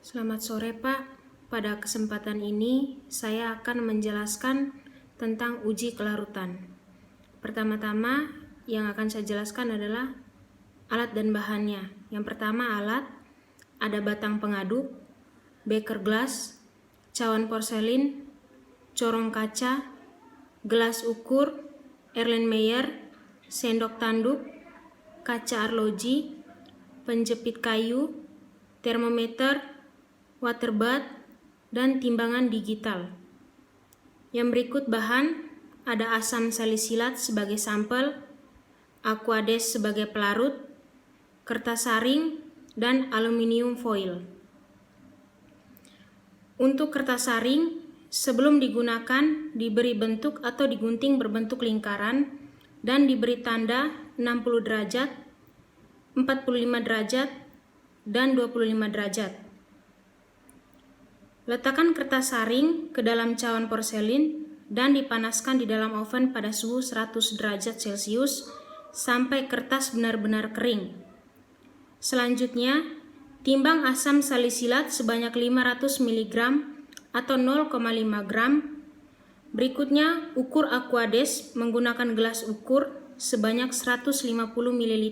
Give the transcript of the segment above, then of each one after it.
Selamat sore Pak, pada kesempatan ini saya akan menjelaskan tentang uji kelarutan. Pertama-tama yang akan saya jelaskan adalah alat dan bahannya. Yang pertama alat, ada batang pengaduk, beker gelas, cawan porselin, corong kaca, gelas ukur, Erlenmeyer, sendok tanduk, kaca arloji, penjepit kayu, termometer, water bath, dan timbangan digital. Yang berikut bahan, ada asam salisilat sebagai sampel, aquades sebagai pelarut, kertas saring, dan aluminium foil. Untuk kertas saring, sebelum digunakan diberi bentuk atau digunting berbentuk lingkaran dan diberi tanda 60 derajat, 45 derajat, dan 25 derajat. Letakkan kertas saring ke dalam cawan porselin dan dipanaskan di dalam oven pada suhu 100 derajat Celcius sampai kertas benar-benar kering. Selanjutnya, timbang asam salisilat sebanyak 500 mg atau 0,5 gram. Berikutnya, ukur aquades menggunakan gelas ukur sebanyak 150 ml.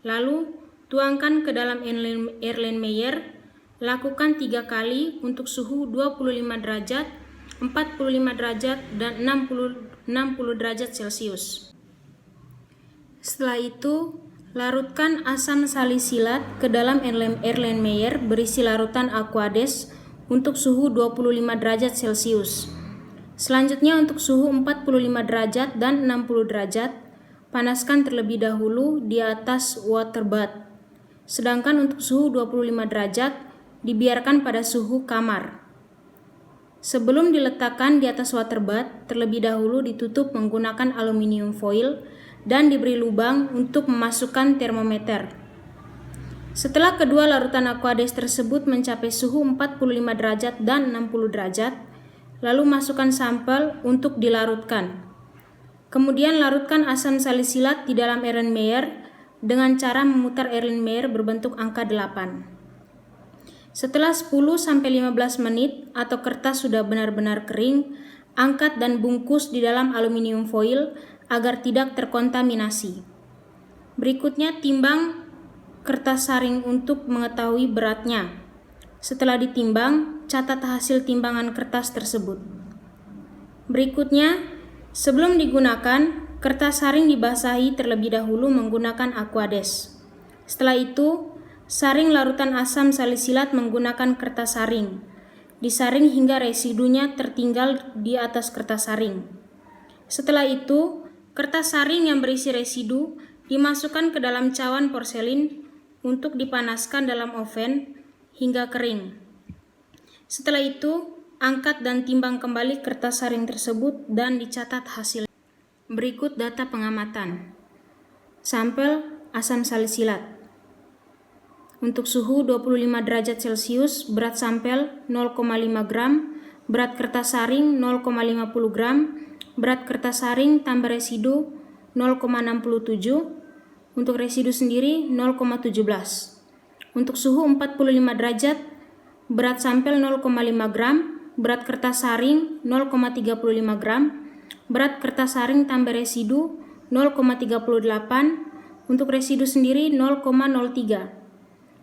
Lalu, tuangkan ke dalam Erlenmeyer. Lakukan 3 kali untuk suhu 25 derajat, 45 derajat, dan 60 derajat Celcius. Setelah itu, larutkan asam salisilat ke dalam Erlenmeyer berisi larutan aquades untuk suhu 25 derajat Celcius. Selanjutnya untuk suhu 45 derajat dan 60 derajat, panaskan terlebih dahulu di atas water bath. Sedangkan untuk suhu 25 derajat, dibiarkan pada suhu kamar. Sebelum diletakkan di atas water bath, terlebih dahulu ditutup menggunakan aluminium foil dan diberi lubang untuk memasukkan termometer. Setelah kedua larutan aquades tersebut mencapai suhu 45 derajat dan 60 derajat, lalu masukkan sampel untuk dilarutkan. Kemudian larutkan asam salisilat di dalam Erlenmeyer dengan cara memutar Erlenmeyer berbentuk angka 8. Setelah 10-15 menit atau kertas sudah benar-benar kering, angkat dan bungkus di dalam aluminium foil agar tidak terkontaminasi. Berikutnya timbang kertas saring untuk mengetahui beratnya. Setelah ditimbang, catat hasil timbangan kertas tersebut. Berikutnya, sebelum digunakan, kertas saring dibasahi terlebih dahulu menggunakan aquades. Setelah itu, saring larutan asam salisilat menggunakan kertas saring. Disaring hingga residunya tertinggal di atas kertas saring. Setelah itu, kertas saring yang berisi residu dimasukkan ke dalam cawan porselin untuk dipanaskan dalam oven hingga kering. Setelah itu, angkat dan timbang kembali kertas saring tersebut dan dicatat hasil. Berikut data pengamatan. Sampel asam salisilat. Untuk suhu 25 derajat Celcius, berat sampel 0,5 gram, berat kertas saring 0,50 gram, berat kertas saring tambah residu 0,67, untuk residu sendiri 0,17. Untuk suhu 45 derajat, berat sampel 0,5 gram, berat kertas saring 0,35 gram, berat kertas saring tambah residu 0,38, untuk residu sendiri 0,03.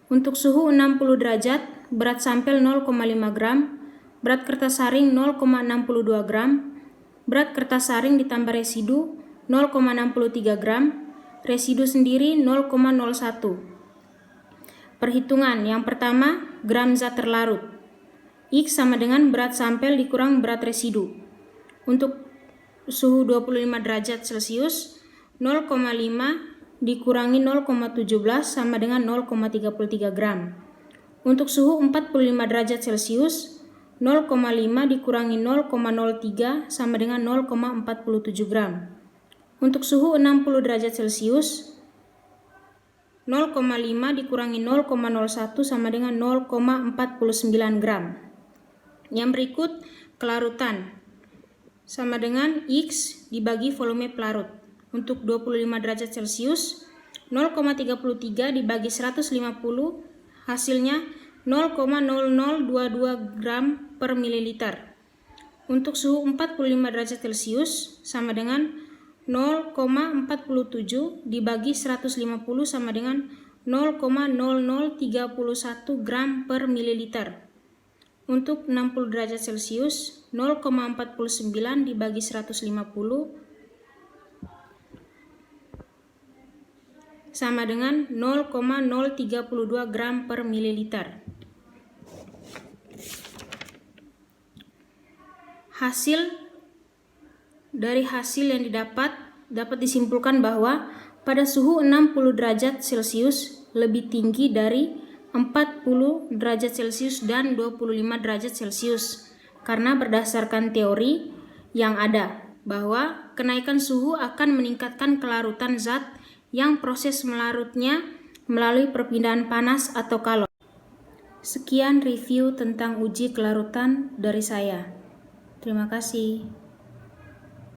Untuk suhu 60 derajat, berat sampel 0,5 gram, berat kertas saring 0,62 gram, berat kertas saring ditambah residu 0,63 gram, residu sendiri 0,01. Perhitungan yang pertama, gram zat terlarut. X sama dengan berat sampel dikurang berat residu. Untuk suhu 25 derajat Celcius, 0,5 dikurangi 0,17 sama dengan 0,33 gram. Untuk suhu 45 derajat Celcius, 0,5 dikurangi 0,03 sama dengan 0,47 gram. Untuk suhu 60 derajat Celcius, 0,5 dikurangi 0,01 sama dengan 0,49 gram. Yang berikut kelarutan sama dengan X dibagi volume pelarut. Untuk 25 derajat Celcius, 0,33 dibagi 150, hasilnya 0,0022 gram per mililiter. Untuk suhu 45 derajat Celcius sama dengan 0,47 dibagi 150 sama dengan 0,0031 gram per mililiter. Untuk 60 derajat Celcius, 0,49 dibagi 150 sama dengan 0,032 gram per mililiter. Dari hasil yang dapat disimpulkan bahwa pada suhu 60 derajat Celcius lebih tinggi dari 40 derajat Celcius dan 25 derajat Celcius karena berdasarkan teori yang ada bahwa kenaikan suhu akan meningkatkan kelarutan zat yang proses melarutnya melalui perpindahan panas atau kalor. Sekian review tentang uji kelarutan dari saya. Terima kasih.